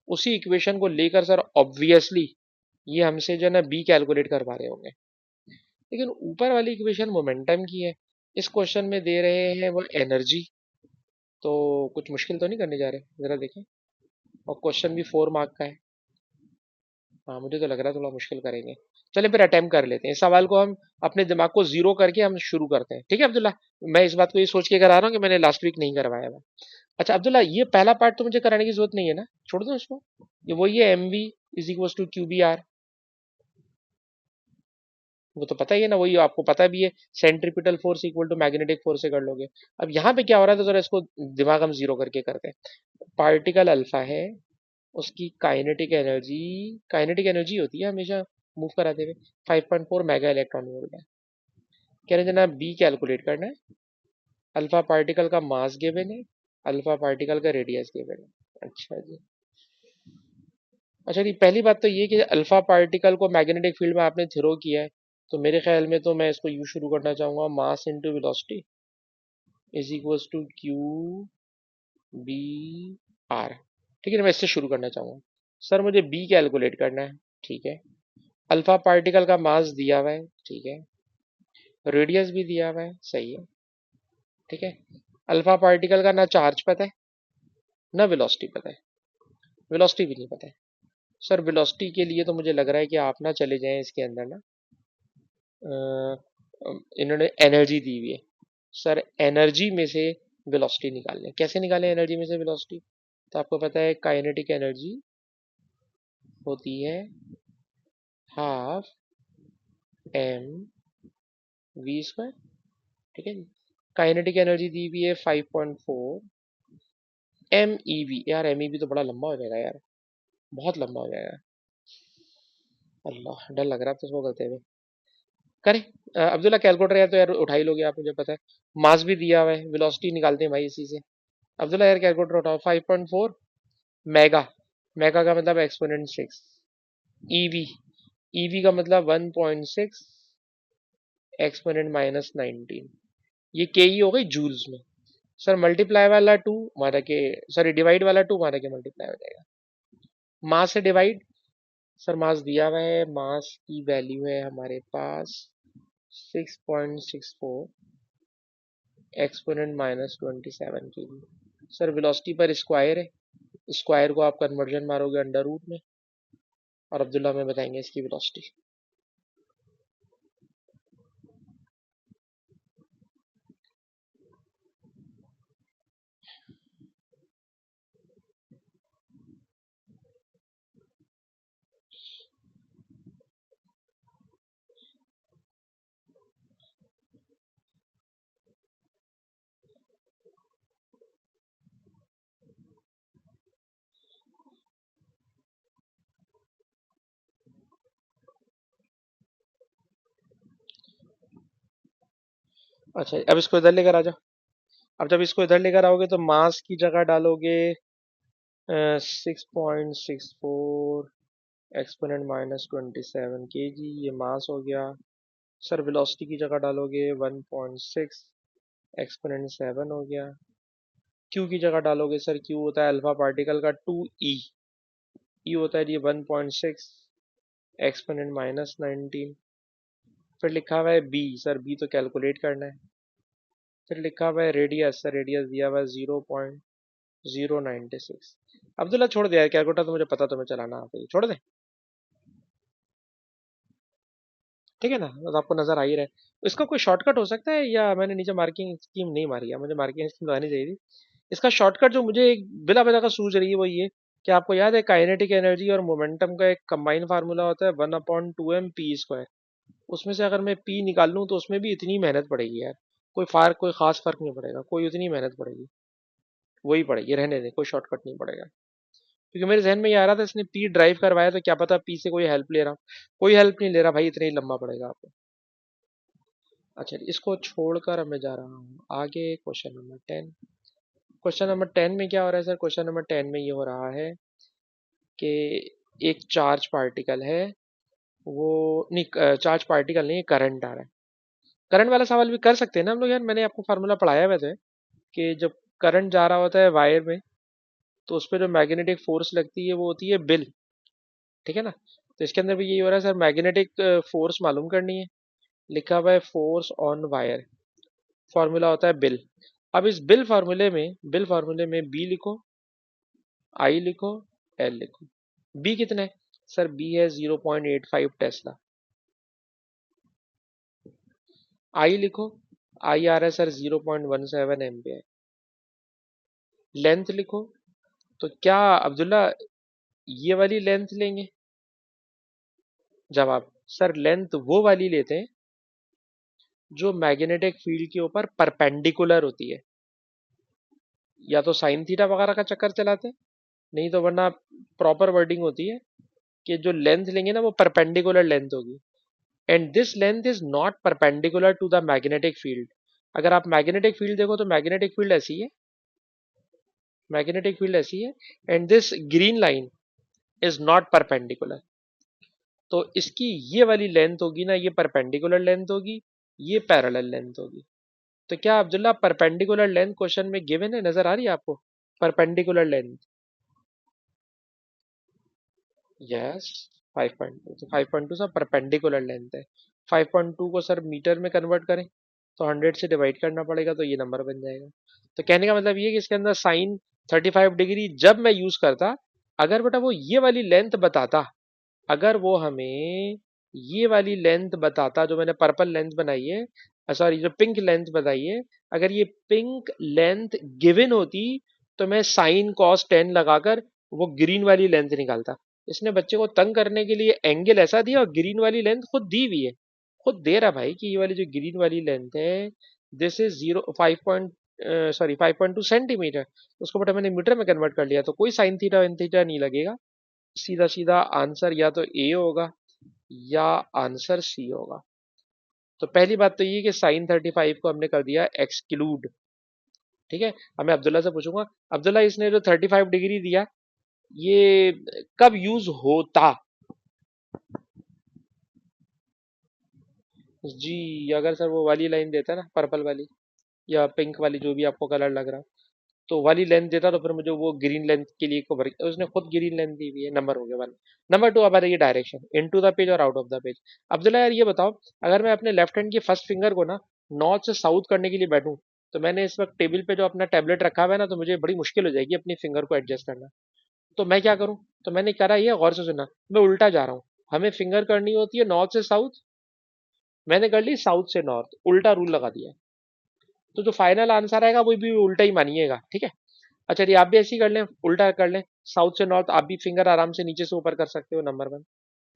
उसी इक्वेशन को लेकर सर ऑब्वियसली ये हमसे जो है ना बी कैलकुलेट करवा रहे होंगे, लेकिन ऊपर वाली इक्वेशन मोमेंटम की है, इस क्वेश्चन में दे रहे हैं वो एनर्जी। तो कुछ मुश्किल तो नहीं करने जा रहे, जरा देखें। और क्वेश्चन भी 4 मार्क का है। हाँ मुझे तो लग रहा है थोड़ा मुश्किल करेंगे। चलिए फिर अटेम्प्ट कर लेते हैं, इस सवाल को हम अपने दिमाग को जीरो करके हम शुरू करते हैं, ठीक है अब्दुल्ला। मैं इस बात को ये सोच के करा रहा हूँ कि मैंने लास्ट वीक नहीं करवाया था। अच्छा अब्दुल्ला, ये पहला पार्ट तो मुझे कराने की जरूरत नहीं है ना, छोड़ दो इसको। ये वही है, M V is equal to Q B R, वो तो पता ही है ना, वही आपको पता भी है, centripetal force equal to magnetic force से कर लोगे। अब यहाँ पे क्या हो रहा है, तो जरा इसको दिमाग हम जीरो करके करते हैं। पार्टिकल अल्फा है, उसकी काइनेटिक एनर्जी होती है हमेशा मूव कराते हुए 5.4 मेगा इलेक्ट्रॉन वोल्ट है। कह रहे हैं जना बी कैलकुलेट करना है, अल्फा पार्टिकल का मास गिवन है, अल्फा पार्टिकल का रेडियस गिवन है। अच्छा जी। अच्छा जी, पहली बात तो ये कि अल्फा पार्टिकल को मैग्नेटिक फील्ड में आपने थ्रो किया है, तो मेरे ख्याल में तो मैं इसको यूं शुरू करना चाहूंगा, mass into velocity is equals to Q B R. ठीक है ना, मैं इससे शुरू करना चाहूंगा। सर मुझे बी कैलकुलेट करना है, ठीक है। अल्फा पार्टिकल का मास दिया हुआ है, ठीक है। रेडियस भी दिया हुआ है, सही है। ठीक है। अल्फा पार्टिकल का ना चार्ज पता है, ना वेलोसिटी पता है, वेलोसिटी भी नहीं पता है। सर वेलोसिटी के लिए तो मुझे लग रहा है कि आप ना चले जाएं इसके अंदर ना, इन्होंने एनर्जी दी हुई है, सर एनर्जी में से वेलोसिटी निकालने, कैसे निकालें एनर्जी में से वेलोसिटी। तो आपको पता है काइनेटिक एनर्जी होती है हाफ एम वी स्क्वायर। ठीक है जी। काइनेटिक एनर्जी दी हुई है 5.4 एम ई वी। यार एम ई वी तो बड़ा लंबा हो जाएगा यार, बहुत लंबा हो जाएगा। अल्लाह, डर लग रहा है तो इसको करते हुए। करें। अब्दुल्ला कैलकुलेटर है तो यार उठा ही लोगे आप, मुझे पता है। मास भी दिया हुआ है, वेलोसिटी निकालते हैं भाई इसी से। अब्दुल्ला यार कैलकुलेटर उठाओ। 5.4 मेगा। मेगा का मतलब एक्सपोनेंट 6। ईवी। ईवी का मतलब 1.6 एक्सपोनेंट -19। ये के ई हो गई जूल्स में। सर मल्टीप्लाई वाला टू माना के, सॉरी डिवाइड वाला टू माना के मल्टीप्लाई हो जाएगा। मास से डिवाइड। सर मास दिया हुआ है, मास की वैल्यू है हमारे पास 6.64 एक्सपोनेंट -27 के जी। सर वेलोसिटी पर स्क्वायर है, स्क्वायर को आप कन्वर्जन मारोगे अंडर रूट में, और अब्दुल्ला में बताएंगे इसकी वेलोसिटी। अच्छा, अब इसको इधर लेकर आ जाओ। अब जब इसको इधर लेकर आओगे तो मास की जगह डालोगे 6.64 एक्सपोनेंट -27 के जी, ये मास हो गया। सर वेलोसिटी की जगह डालोगे 1.6 एक्सपोनेंट 7 हो गया। क्यू की जगह डालोगे सर, क्यू होता है अल्फा पार्टिकल का 2 ई। ई होता है ये 1.6 एक्सपोनेंट -19। फिर लिखा हुआ है बी। सर बी तो कैलकुलेट करना है। फिर लिखा हुआ है रेडियस। सर रेडियस दिया हुआ है 0.096। अब्दुल्ला छोड़ दिया है कैलकुलेटर, तो मुझे पता तुम्हें चलाना आता है, छोड़ दे। ठीक है ना, बस आपको नजर आ ही रहा है। इसका कोई शॉर्टकट हो सकता है, या मैंने नीचे मार्किंग स्कीम नहीं मारी है, मुझे मार्किंग स्कीम लगानी चाहिए थी। इसका शॉर्टकट जो मुझे एक बिला वजह का सूझ रही है वो ये, कि आपको याद है काइनेटिक एनर्जी और मोमेंटम का एक कंबाइन फार्मूला होता है 1/2m p²। उसमें से अगर मैं पी निकाल लूँ तो उसमें भी इतनी मेहनत पड़ेगी यार। कोई खास फर्क नहीं पड़ेगा, कोई उतनी मेहनत पड़ेगी, वही पड़ेगी, रहने दे, कोई शॉर्टकट नहीं पड़ेगा। क्योंकि मेरे जहन में ये आ रहा था इसने पी ड्राइव करवाया, तो क्या पता पी से कोई हेल्प ले रहा हूँ। कोई हेल्प नहीं ले रहा भाई, इतना ही लंबा पड़ेगा आपको। अच्छा, इसको छोड़कर अब मैं जा रहा हूँ आगे, क्वेश्चन नंबर 10। क्वेश्चन नंबर 10 में क्या हो रहा है सर? क्वेश्चन नंबर 10 में ये हो रहा है कि एक चार्ज पार्टिकल है, वो नहीं, चार्ज पार्टिकल नहीं, करंट आ रहा है। करंट वाला सवाल भी कर सकते हैं ना हम लोग यार, मैंने आपको फार्मूला पढ़ाया हुआ था कि जब करंट जा रहा होता है वायर में, तो उस पर जो मैग्नेटिक फोर्स लगती है वो होती है बिल। ठीक है ना? तो इसके अंदर भी यही हो रहा है सर, मैग्नेटिक फोर्स मालूम करनी है। लिखा हुआ है फोर्स ऑन वायर, फॉर्मूला होता है बिल। अब इस बिल फार्मूले में बी लिखो, आई लिखो, एल लिखो। बी कितना है? सर बी है 0.85 टेस्ला। आई लिखो, आई आ रहा है सर 0.17 एम्पियर। लेंथ लिखो, तो क्या अब्दुल्ला ये वाली लेंथ लेंगे? जवाब, सर लेंथ वो वाली लेते हैं जो मैग्नेटिक फील्ड के ऊपर परपेंडिकुलर होती है। या तो साइन थीटा वगैरह का चक्कर चलाते हैं, नहीं तो वरना प्रॉपर वर्डिंग होती है कि जो लेंथ लेंगे ना वो परपेंडिकुलर लेंथ होगी। And this length is not perpendicular to the magnetic field. अगर आप मैग्नेटिक फील्ड देखो तो मैग्नेटिक फील्ड ऐसी है, मैग्नेटिक फील्ड ऐसी है, and this green line is not perpendicular. तो इसकी ये वाली लेंथ होगी ना, ये परपेंडिकुलर लेंथ होगी, ये पैरेलल लेंथ होगी। तो क्या अब्दुल्ला परपेंडिकुलर लेंथ क्वेश्चन में गिवन है, नजर आ रही है आपको? Perpendicular length, yes. 5.2, तो 5.2 सर परपेंडिकुलर लेंथ है। 5.2 को सर मीटर में कन्वर्ट करें तो 100 से डिवाइड करना पड़ेगा, तो ये नंबर बन जाएगा। तो कहने का मतलब ये है कि इसके अंदर साइन 35 डिग्री जब मैं यूज करता, अगर बेटा वो ये वाली लेंथ बताता, अगर वो हमें ये वाली लेंथ बताता जो मैंने पर्पल लेंथ बनाई है, सॉरी जो पिंक लेंथ बताई है, अगर ये पिंक लेंथ गिवन होती तो मैं साइन कॉस 10 लगाकर वो ग्रीन वाली लेंथ निकालता। इसने बच्चे को तंग करने के लिए एंगल ऐसा दिया और ग्रीन वाली लेंथ खुद दी हुई है, खुद दे रहा भाई कि ये वाली जो ग्रीन वाली लेंथ है, दिस इज 5.2 सेंटीमीटर। उसको बेटा मैंने मीटर में कन्वर्ट कर लिया, तो कोई साइन थीटा वेन थीटा नहीं लगेगा। सीधा सीधा आंसर या तो ए होगा या आंसर सी होगा। तो पहली बात तो ये कि साइन 35 को हमने कर दिया एक्सक्लूड। ठीक है, अब मैं अब्दुल्ला से पूछूंगा, अब्दुल्ला इसने जो 35 डिग्री दिया ये कब यूज होता? जी, अगर सर वो वाली लाइन देता ना, पर्पल वाली या पिंक वाली, जो भी आपको कलर लग रहा, तो वाली लेंथ देता तो फिर मुझे वो ग्रीन लेंथ के लिए कवर, उसने खुद ग्रीन लेंथ दी हुई है। नंबर हो गया वन। नंबर टू, अब आ रही है डायरेक्शन, इनटू द पेज और out of the page. Abdullah यार ये बताओ, अगर मैं अपने लेफ्ट हैंड की फर्स्ट फिंगर को ना नॉर्थ से साउथ करने के लिए बैठूं, तो मैंने इस वक्त टेबल पे जो अपना टैबलेट रखा हुआ है ना, तो मुझे बड़ी मुश्किल हो जाएगी अपनी फिंगर को एडजस्ट करना। तो मैं क्या करूं? तो मैंने करा ये, गौर से सुना, मैं उल्टा जा रहा हूँ। हमें फिंगर करनी होती है नॉर्थ से साउथ, मैंने कर ली साउथ से नॉर्थ, उल्टा रूल लगा दिया। तो जो फाइनल आंसर आएगा वो भी उल्टा ही मानिएगा, ठीक है? अच्छा जी, आप भी ऐसे ही कर लें, उल्टा कर लें, साउथ से नॉर्थ। आप भी फिंगर आराम से नीचे से ऊपर कर सकते हो, number one.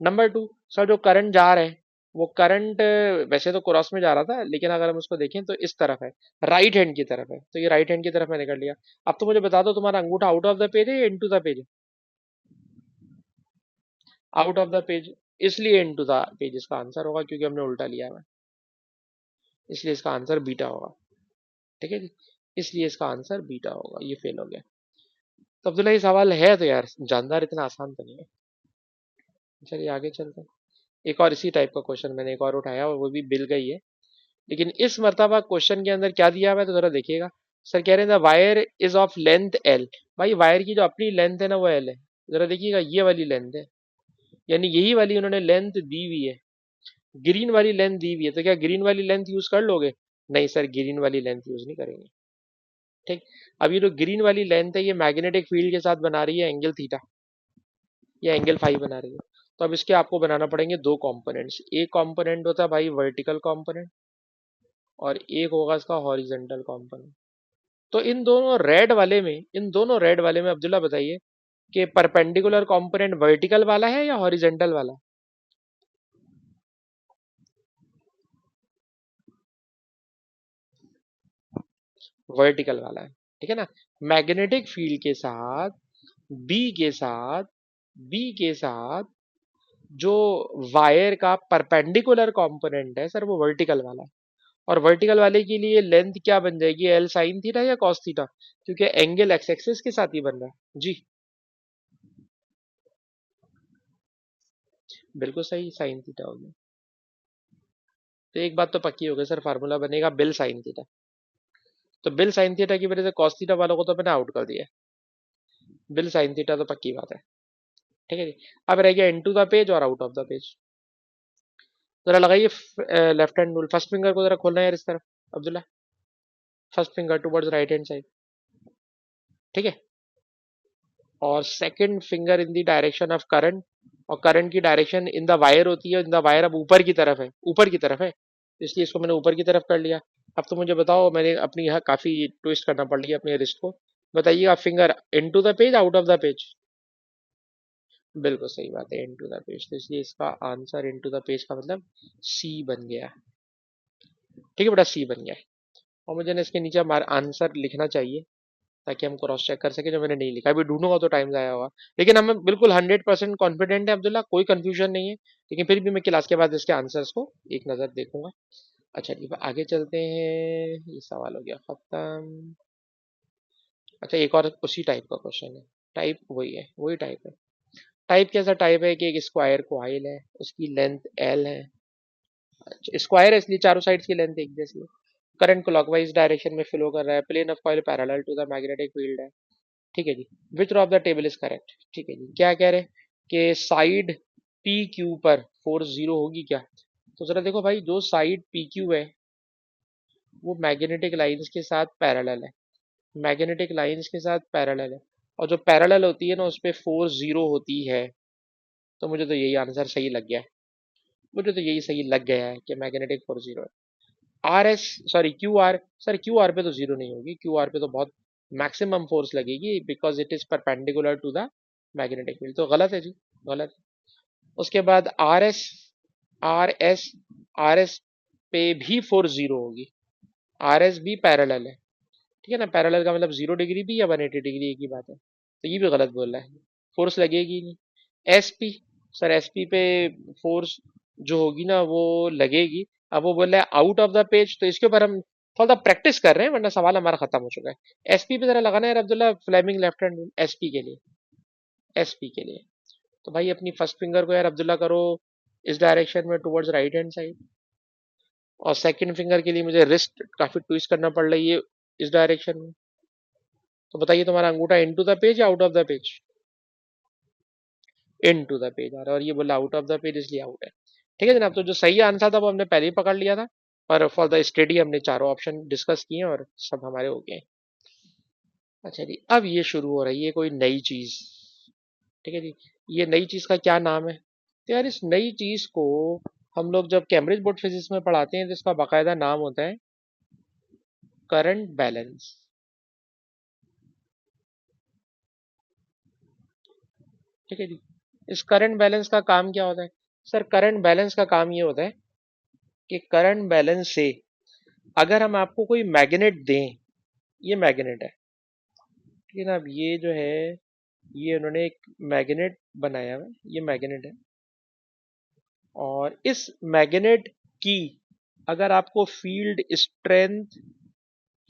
Number two, sir जो करंट जा रहा है, वो करंट वैसे तो क्रॉस में जा रहा था, लेकिन अगर हम उसको देखें तो इस तरफ है, राइट हैंड की तरफ है, तो ये राइट हैंड की तरफ मैंने कर लिया। अब तो मुझे बता दो, तुम्हारा अंगूठा आउट ऑफ द पेज है या into the page? Out of the page, इसलिए इनटू द पेज इसका आंसर होगा, क्योंकि हमने उल्टा लिया है, इसलिए इसका आंसर बीटा होगा। ठीक है जी, इसलिए इसका आंसर बीटा होगा। ये फेल हो गया। तो अब्दुल्ला ये सवाल है तो यार जानदार, इतना आसान तो नहीं है। चलिए आगे चलते हैं। एक और इसी टाइप का क्वेश्चन मैंने एक और उठाया, और वो भी बिल का ही है। लेकिन इस मर्तबा क्वेश्चन के अंदर क्या दिया हुआ है तो जरा देखिएगा। सर कह रहे हैं wire is of length L. भाई वायर की जो अपनी लेंथ है ना वो एल है। जरा देखिएगा, ये वाली लेंथ है, यानी यही वाली उन्होंने लेंथ दी हुई है। ग्रीन वाली लेंथ दी हुई है, तो क्या ग्रीन वाली लेंथ यूज कर लोगे? नहीं सर, ग्रीन वाली लेंथ यूज नहीं करेंगे। ठीक। अब ये जो ग्रीन वाली लेंथ है, ये मैग्नेटिक फील्ड के साथ बना रही है एंगल थीटा, या एंगल फाइव बना रही है। तो अब इसके आपको बनाना पड़ेंगे दो कंपोनेंट्स। एक कंपोनेंट होता है भाई वर्टिकल कंपोनेंट, और एक होगा इसका हॉरिजेंटल कंपोनेंट। तो इन दोनों रेड वाले में अब्दुल्ला बताइए कि परपेंडिकुलर कंपोनेंट वर्टिकल वाला है या हॉरिजेंटल वाला? वर्टिकल वाला है, ठीक है ना? मैग्नेटिक फील्ड के साथ बी के साथ बी के साथ जो वायर का परपेंडिकुलर कंपोनेंट है सर, वो वर्टिकल वाला है। और वर्टिकल वाले के लिए लेंथ क्या बन जाएगी? एल साइन थीटा या कॉस थीटा? क्योंकि एंगल एक्स एक्सिस के साथ ही बन रहा है जी। बिल्कुल सही, साइन थीटा हो गया। तो एक बात तो पक्की हो गई सर, फार्मूला बनेगा बिल साइन थीटा। तो बिल साइन थीटा की वजह से कॉस थीटा वालों को तो मैंने आउट कर दिया। बिल साइन थीटा तो पक्की बात है। ठीक है जी। अब रह गया इनटू द पेज और आउट ऑफ द पेज। जरा लगाइए left hand rule, first finger को जरा खोलना है यार इस तरफ, Abdullah. First finger towards right hand side, ठीक है? और second finger in the direction of current, और करंट की डायरेक्शन इन द वायर होती है, इन द वायर अब ऊपर की तरफ है, ऊपर की तरफ है, इसलिए इसको मैंने ऊपर की तरफ कर लिया। अब तो मुझे बताओ, मैंने अपनी यहाँ काफी ट्विस्ट करना पड़ लिया अपनी रिस्ट को। बताइएगा, finger into the page out of the page? बिल्कुल सही बात है, इनटू द पेज, तो इसलिए इसका आंसर इनटू द पेज का मतलब सी बन गया। ठीक है बेटा, सी बन गया। और मुझे ना इसके नीचे हमारा आंसर लिखना चाहिए, ताकि हम क्रॉस चेक कर सके, जो मैंने नहीं लिखा। अभी ढूंढूंगा तो टाइम जाया होगा। लेकिन हमें बिल्कुल 100% कॉन्फिडेंट है अब्दुल्ला, कोई कंफ्यूजन नहीं है। लेकिन फिर भी मैं क्लास के बाद इसके आंसर्स को एक नज़र देखूंगा। अच्छा जी, आगे चलते हैं। ये सवाल हो गया खत्म। अच्छा, एक और उसी टाइप का क्वेश्चन है। टाइप वही है, वही टाइप है। टाइप कैसा टाइप है कि एक स्क्वायर कॉइल है, उसकी लेंथ एल है। स्क्वायर है इसलिए चारों साइड्स की लेंथ एक जैसी है। करंट क्लॉकवाइज डायरेक्शन में फ्लो कर रहा है, plane of coil parallel to the magnetic field है। ठीक है जी। Which of the table is correct? ठीक है जी, क्या कह रहे हैं कि साइड पी क्यू पर फोर्स जीरो होगी क्या? तो जरा देखो भाई, जो साइड पी क्यू है वो मैग्नेटिक लाइंस के साथ पैरेलल है, मैग्नेटिक लाइंस के साथ पैरेलल है। और जो पैरेलल होती है ना, उस पर फोर्स जीरो होती है। तो मुझे तो यही आंसर सही लग गया है। मुझे तो यही सही लग गया है कि मैग्नेटिक फोर्स जीरो है। R S, sorry Q R, sir Q R पे तो जीरो नहीं होगी, क्यू आर पे तो बहुत मैक्सिमम फोर्स लगेगी, because it is perpendicular to the magnetic field. तो गलत है जी, गलत। उसके बाद आर एस आर एस पे भी फोर्स जीरो होगी। आर एस भी पैरेलल है, ठीक है ना? पैरेलल का मतलब 0 डिग्री भी या 180 डिग्री, एक ही बात है। तो ये भी गलत बोल रहा है, फोर्स लगेगी ही नहीं। एस पी, सर एसपी पे फोर्स जो होगी ना वो लगेगी। अब वो बोल रहा है आउट ऑफ द पेज, तो इसके ऊपर हम थोड़ा प्रैक्टिस कर रहे हैं, वरना सवाल हमारा खत्म हो चुका है। एसपी पे जरा लगाना है Abdullah, Fleming left hand rule SP के लिए। एसपी के लिए तो भाई अपनी फर्स्ट फिंगर को यार अब्दुल्ला करो इस डायरेक्शन में टुवर्ड्स राइट हैंड साइड, और सेकंड फिंगर के लिए मुझे रिस्ट काफी ट्विस्ट करना पड़ रही है इस डायरेक्शन में। तो बताइए तुम्हारा अंगूठा इनटू द पेज या out of the page? Into the page आ रहा है, और ये बोला आउट ऑफ द पेज, इसलिए आउट है। ठीक है जनाब, तो जो सही आंसर था वो हमने पहले ही पकड़ लिया था, और फॉर द स्टडी हमने चारों ऑप्शन डिस्कस किए और सब हमारे हो गए। अच्छा जी, अब ये शुरू हो रही है कोई नई चीज। ठीक है जी, ये नई चीज का क्या नाम है? तो यार इस नई चीज को हम लोग जब कैम्ब्रिज बोर्ड फिजिक्स में पढ़ाते हैं तो इसका बाकायदा नाम होता है करंट बैलेंस। ठीक है जी, इस करंट बैलेंस का काम क्या होता है? सर करंट बैलेंस का काम ये होता है कि करंट बैलेंस से अगर हम आपको कोई मैग्नेट दें, ये मैग्नेट है, ठीक है ना, अब ये जो है ये उन्होंने एक मैग्नेट बनाया हुआ है, ये मैग्नेट है, और इस मैग्नेट की अगर आपको फील्ड स्ट्रेंथ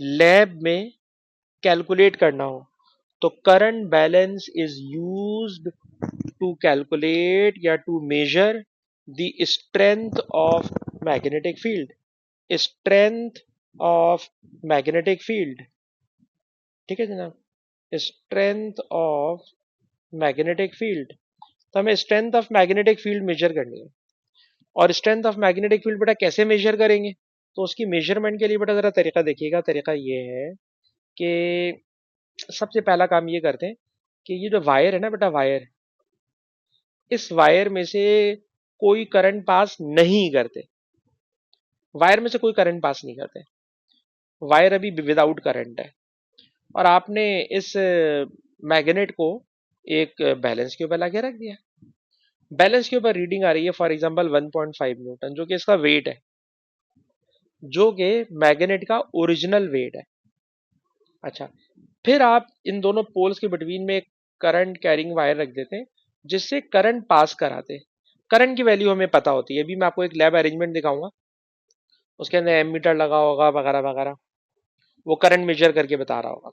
लैब में कैलकुलेट करना हो तो current balance is used to calculate या to measure the strength of magnetic field, strength of magnetic field. ठीक है जनाब, स्ट्रेंथ ऑफ मैग्नेटिक फील्ड। तो हमें strength of magnetic field measure करनी है, और स्ट्रेंथ ऑफ मैग्नेटिक फील्ड बेटा कैसे मेजर करेंगे? तो उसकी मेजरमेंट के लिए बेटा जरा तरीका देखिएगा। तरीका ये है कि सबसे पहला काम ये करते हैं कि ये जो वायर है ना बेटा, वायर, इस वायर में से कोई करंट पास नहीं करते, वायर में से कोई करंट पास नहीं करते, वायर अभी विदाउट करंट है, और आपने इस मैग्नेट को एक बैलेंस के ऊपर लाके रख दिया। बैलेंस के ऊपर रीडिंग आ रही है फॉर एग्जांपल 1.5 न्यूटन, जो कि इसका वेट है, जो कि मैग्नेट का ओरिजिनल वेट है। अच्छा, फिर आप इन दोनों पोल्स के बिटवीन में एक करंट कैरिंग वायर रख देते हैं, जिससे करंट पास कराते हैं। करंट की वैल्यू हमें पता होती है, अभी मैं आपको एक लैब अरेंजमेंट दिखाऊंगा, उसके अंदर एमीटर लगा होगा वगैरह वगैरह, वो करंट मेजर करके बता रहा होगा।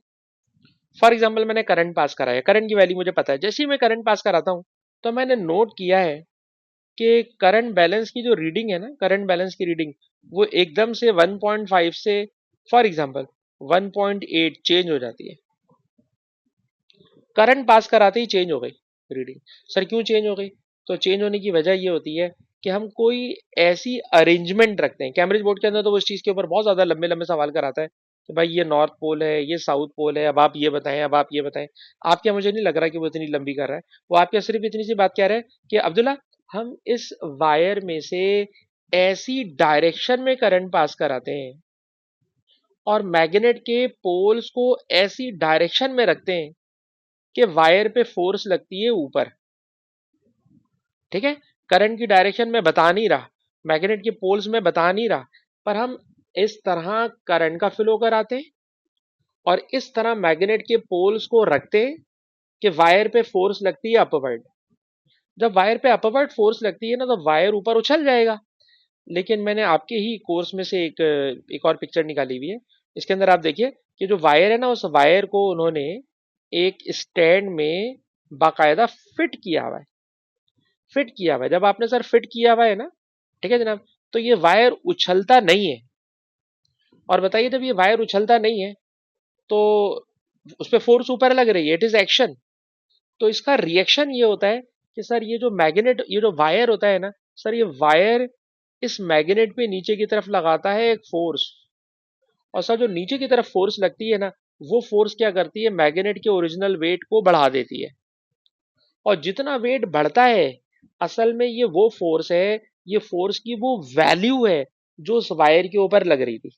फॉर एग्जाम्पल मैंने करंट पास कराया, करंट की वैल्यू मुझे पता है, जैसे ही मैं करंट पास कराता हूँ तो मैंने नोट किया है कि करंट बैलेंस की जो रीडिंग है ना, करंट बैलेंस की रीडिंग वो एकदम से 1.5 से फॉर एग्जाम्पल 1.8 चेंज हो जाती है। करंट पास कराते ही चेंज हो गई रीडिंग। सर क्यों चेंज हो गई? तो चेंज होने की वजह ये होती है कि हम कोई ऐसी अरेंजमेंट रखते हैं, कैम्ब्रिज बोर्ड के अंदर तो वो इस चीज के ऊपर बहुत ज्यादा लंबे लंबे सवाल कराता है कि भाई ये नॉर्थ पोल है, ये साउथ पोल है, अब आप ये बताएं, अब आप ये बताएं। आप क्या, मुझे नहीं लग रहा कि वो इतनी लंबी कर रहा है, वो आपके सिर्फ इतनी सी बात कह रहा है कि अब्दुल्ला हम इस वायर में से ऐसी डायरेक्शन में करंट पास कराते हैं और मैग्नेट के पोल्स को ऐसी डायरेक्शन में रखते हैं कि वायर पे फोर्स लगती है ऊपर। ठीक है, करंट की डायरेक्शन में बता नहीं रहा, मैग्नेट के पोल्स में बता नहीं रहा, पर हम इस तरह करंट का फ्लो कराते हैं और इस तरह मैग्नेट के पोल्स को रखते हैं कि वायर पे फोर्स लगती है अपवर्ड। जब वायर पे अपवर्ड फोर्स लगती है ना तो वायर ऊपर उछल जाएगा। लेकिन मैंने आपके ही कोर्स में से एक और पिक्चर निकाली हुई है, इसके अंदर आप देखिए कि जो वायर है ना, उस वायर को उन्होंने एक स्टैंड में बाकायदा फिट किया हुआ है, फिट किया हुआ है। जब आपने सर फिट किया हुआ है ना, ठीक है जनाब, तो ये वायर उछलता नहीं है। और बताइए जब ये वायर उछलता नहीं है तो उस पर फोर्स ऊपर लग रही है, इट इज एक्शन। तो इसका रिएक्शन ये होता है कि सर ये जो मैग्नेट, ये जो वायर होता है ना सर, ये वायर इस मैग्नेट पे नीचे की तरफ लगाता है एक फोर्स, और सर जो नीचे की तरफ फोर्स लगती है ना, वो फोर्स क्या करती है, मैग्नेट के ओरिजिनल वेट को बढ़ा देती है। और जितना वेट बढ़ता है, असल में ये वो फोर्स है, ये फोर्स की वो वैल्यू है जो उस वायर के ऊपर लग रही थी।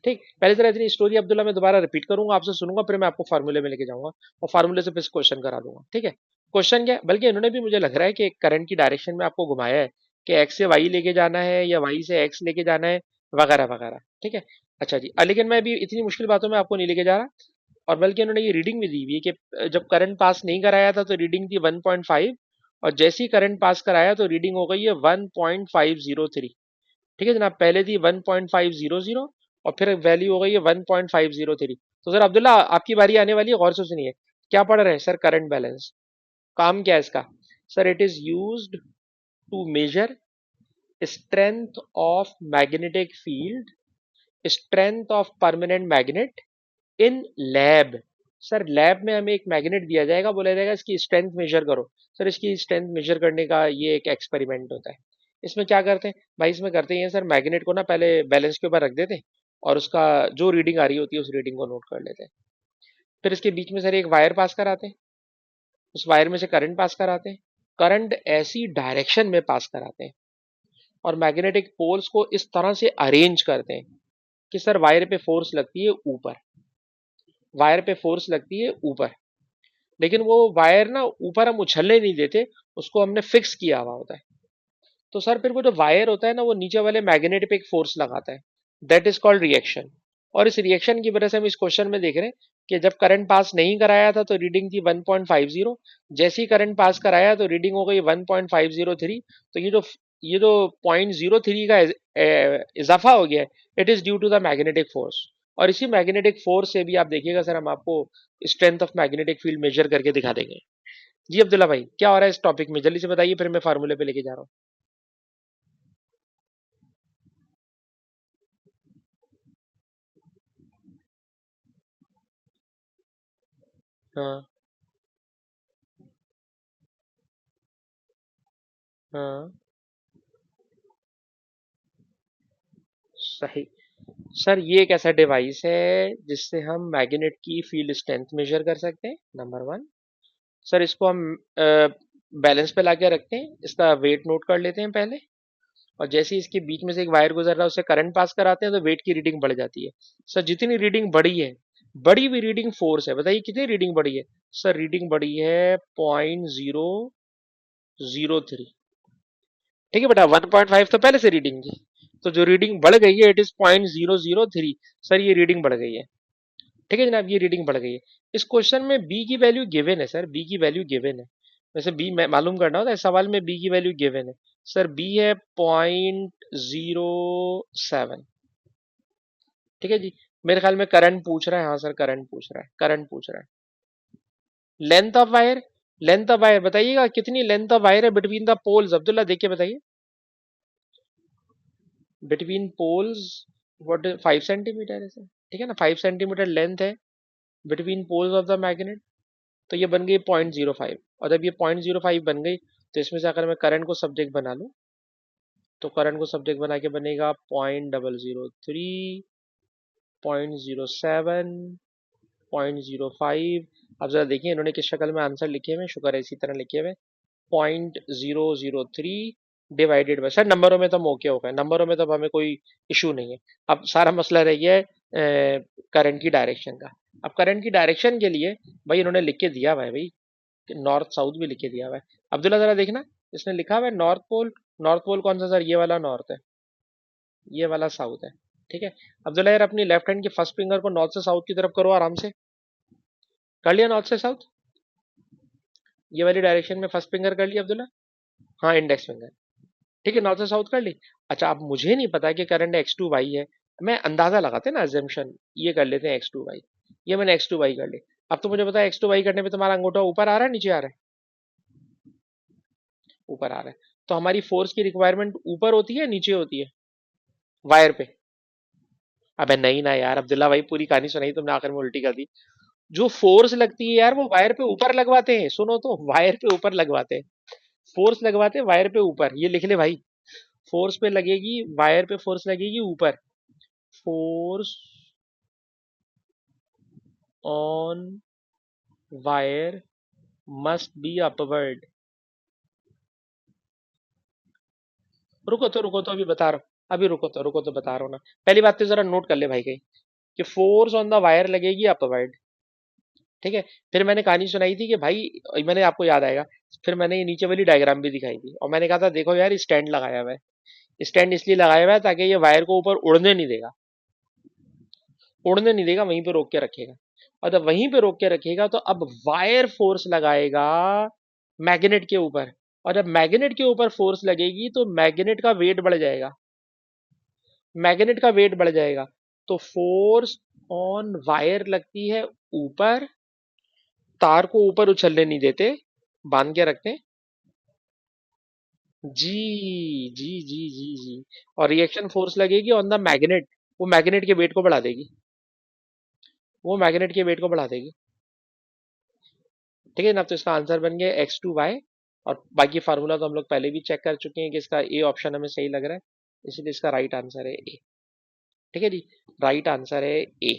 ठीक, पहले तरह इतनी स्टोरी अब्दुल्ला मैं दोबारा रिपीट करूंगा, आपसे सुनूंगा, फिर मैं आपको फार्मूले में लेके जाऊंगा और फार्मूले से फिर क्वेश्चन करा दूंगा। ठीक है, क्वेश्चन क्या है, बल्कि इन्होंने भी मुझे लग रहा है कि करंट की डायरेक्शन में आपको घुमाया है कि एक्स से वाई लेके जाना है या वाई से एक्स लेके जाना है, वगैरह वगैरह। ठीक है, अच्छा जी, लेकिन मैं अभी इतनी मुश्किल बातों में आपको नहीं लेके जा रहा, और बल्कि उन्होंने ये रीडिंग भी दी हुई है कि जब करंट पास नहीं कराया था तो रीडिंग थी 1.5, और जैसे ही करंट पास कराया तो रीडिंग हो गई है 1.503। ठीक है जनाब, पहले थी 1.500 और फिर वैल्यू हो गई है 1.503। तो सर अब्दुल्ला आपकी बारी आने वाली है, गौर से सुनिए। क्या पढ़ रहे हैं सर? Current balance. काम क्या है इसका? Sir it is used to measure strength of magnetic field, strength of permanent magnet in lab. Sir lab में हमें एक मैग्नेट दिया जाएगा, बोला जाएगा इसकी स्ट्रेंथ मेजर करो। सर इसकी स्ट्रेंथ मेजर करने का ये एक एक्सपेरिमेंट होता है। इसमें क्या करते हैं भाई? इसमें करते हैं सर, मैग्नेट को ना पहले बैलेंस के ऊपर रख देते हैं और उसका जो रीडिंग आ रही होती है उस रीडिंग को नोट कर लेते हैं। फिर इसके बीच में सर एक वायर पास कराते हैं, उस वायर में से करंट पास कराते हैं, करंट ऐसी डायरेक्शन में पास कराते हैं और मैग्नेटिक पोल्स को इस तरह से अरेंज करते हैं कि सर वायर पे फोर्स लगती है ऊपर, वायर पे फोर्स लगती है ऊपर, लेकिन वो वायर ना ऊपर हम उछलने नहीं देते, उसको हमने फिक्स किया हुआ होता है। तो सर फिर वो जो वायर होता है ना वो नीचे वाले मैग्नेट पे एक फोर्स लगाता है, दैट इज कॉल्ड रिएक्शन। और इस रिएक्शन की वजह से हम इस क्वेश्चन में देख रहे हैं कि जब करंट पास नहीं कराया था तो रीडिंग थी 1.50, जैसे ही करंट पास कराया तो रीडिंग हो गई 1.503। तो ये जो 0.03 का इजाफा हो गया है, it is due to the magnetic force. और इसी मैग्नेटिक फोर्स से भी आप देखिएगा सर, हम आपको strength of magnetic field major करके दिखा देंगे। जी अब्दुल्ला भाई, क्या हो रहा है इस टॉपिक में? जल्दी से बताइए, फिर मैं फार्मूले पे लेके जा रहा हूँ। हाँ। हाँ। सही। सर ये एक ऐसा डिवाइस है जिससे हम मैग्नेट की फील्ड स्ट्रेंथ मेजर कर सकते हैं, नंबर वन। सर इसको हम बैलेंस पे लाके रखते हैं, इसका वेट नोट कर लेते हैं पहले, और जैसे ही इसके बीच में से एक वायर गुजर रहा है उससे करंट पास कराते हैं तो वेट की रीडिंग बढ़ जाती है। सर जितनी रीडिंग बढ़ी है, बड़ी हुई रीडिंग फोर्स है, बताइए कितनी रीडिंग बढ़ी है? सर रीडिंग बढ़ी है 0.003। ठीक है बेटा, 1.5 तो पहले से रीडिंग थी, तो जो रीडिंग बढ़ गई है इट इज 0.003। सर ये रीडिंग बढ़ गई है। ठीक है जनाब, ये रीडिंग बढ़ गई है। इस क्वेश्चन में बी की वैल्यू गिवन है सर, बी की वैल्यू गिवन है। वैसे बी मालूम करना होता है, इस सवाल में बी की वैल्यू गिवन है। सर बी है 0.07। ठीक है जी। मेरे ख्याल में करंट पूछ रहा है, हाँ सर करंट पूछ रहा है, करंट पूछ रहा है। Length of wire, length of wire बताइएगा कितनी लेंथ ऑफ वायर है बिटवीन द पोल्स? अब्दुल्ला देख के बताइए। बिटवीन पोल्स व्हाट 5 सेंटीमीटर है सर। ठीक है ना, 5 सेंटीमीटर लेंथ है between poles of the magnet. तो ये बन गई 0.05, और जब ये 0.05 बन गई तो इसमें से अगर मैं करंट को सब्जेक्ट बना लूँ तो करंट को सब्जेक्ट बना के बनेगा 0.003, 0.07, 0.05। अब जरा देखिए इन्होंने किस शक्ल में आंसर लिखे हुए, शुक्र है इसी तरह लिखे हुए। 0.003 डिवाइडेड बाय, सर नंबरों में तो हम ओके हो गए, नंबरों में तो अब हमें कोई इशू नहीं है। अब सारा मसला रह गया है करंट की डायरेक्शन का। अब करंट की डायरेक्शन के लिए भाई इन्होंने लिख के दिया हुआ है भाई, नॉर्थ साउथ भी लिख के दिया हुआ है। अब्दुल्ला जरा देखना, इसने लिखा हुआ है नॉर्थ पोल। नॉर्थ पोल कौन सा सर? ये वाला नॉर्थ है, ये वाला साउथ है। ठीक है। अब्दुल्ला यार अपनी लेफ्ट हैंड की फर्स्ट फिंगर को नॉर्थ से साउथ की तरफ करो आराम से। कर लिया नॉर्थ से साउथ? ये वाली डायरेक्शन में फर्स्ट फिंगर कर लिया अब्दुल्ला? हाँ इंडेक्स फिंगर। ठीक है, नॉर्थ से साउथ कर ली। अच्छा अब मुझे नहीं पता कि करंट एक्स टू वाई है, मैं अंदाजा लगाते हैं ना, एजम्पशन ये कर लेते हैं एक्स टू वाई। ये मैंने एक्स टू वाई कर ली। अब तो मुझे पता है एक्स टू वाई करने पे तुम्हारा अंगूठा ऊपर आ रहा है नीचे आ रहा है? ऊपर आ रहा है। तो हमारी फोर्स की रिक्वायरमेंट ऊपर होती है नीचे होती है? वायर पे। अबे नहीं ना यार अब्दुल्ला भाई, पूरी कहानी सुनाई तुमने, आखिर में उल्टी कर दी। जो फोर्स लगती है यार वो वायर पे ऊपर लगवाते हैं, सुनो तो, वायर पे ऊपर लगवाते हैं। फोर्स लगवाते हैं वायर पे ऊपर, ये लिख ले भाई। फोर्स पे लगेगी, वायर पे फोर्स लगेगी ऊपर। Force on wire must be upward. रुको तो अभी बता रहा हूँ, अभी रुको तो बता रहा हूँ ना। पहली बात तो जरा नोट कर ले भाई कहीं, कि फोर्स ऑन द वायर लगेगी अपवर्ड। ठीक है। फिर मैंने कहानी सुनाई थी कि भाई, मैंने आपको याद आएगा, फिर मैंने ये नीचे वाली डायग्राम भी दिखाई थी और मैंने कहा था देखो यार स्टैंड लगाया हुआ है, स्टैंड इसलिए लगाया हुआ है ताकि ये वायर को ऊपर उड़ने नहीं देगा, उड़ने नहीं देगा, वहीं पे रोक के रखेगा। और जब वहीं पे रोक के रखेगा तो अब वायर फोर्स लगाएगा मैग्नेट के ऊपर। और जब मैग्नेट के ऊपर फोर्स लगेगी तो मैग्नेट का वेट बढ़ जाएगा, मैग्नेट का वेट बढ़ जाएगा। तो फोर्स ऑन वायर लगती है ऊपर, तार को ऊपर उछलने नहीं देते, बांध के रखते हैं। जी जी जी जी जी। और रिएक्शन फोर्स लगेगी ऑन द मैग्नेट, वो मैग्नेट के वेट को बढ़ा देगी, वो मैग्नेट के वेट को बढ़ा देगी। ठीक है ना, तो इसका आंसर बन गया x2y। और बाकी फार्मूला तो हम लोग पहले भी चेक कर चुके हैं कि इसका ए ऑप्शन हमें सही लग रहा है, इसलिए इसका राइट आंसर है ए। ठीक है जी, राइट आंसर है ए।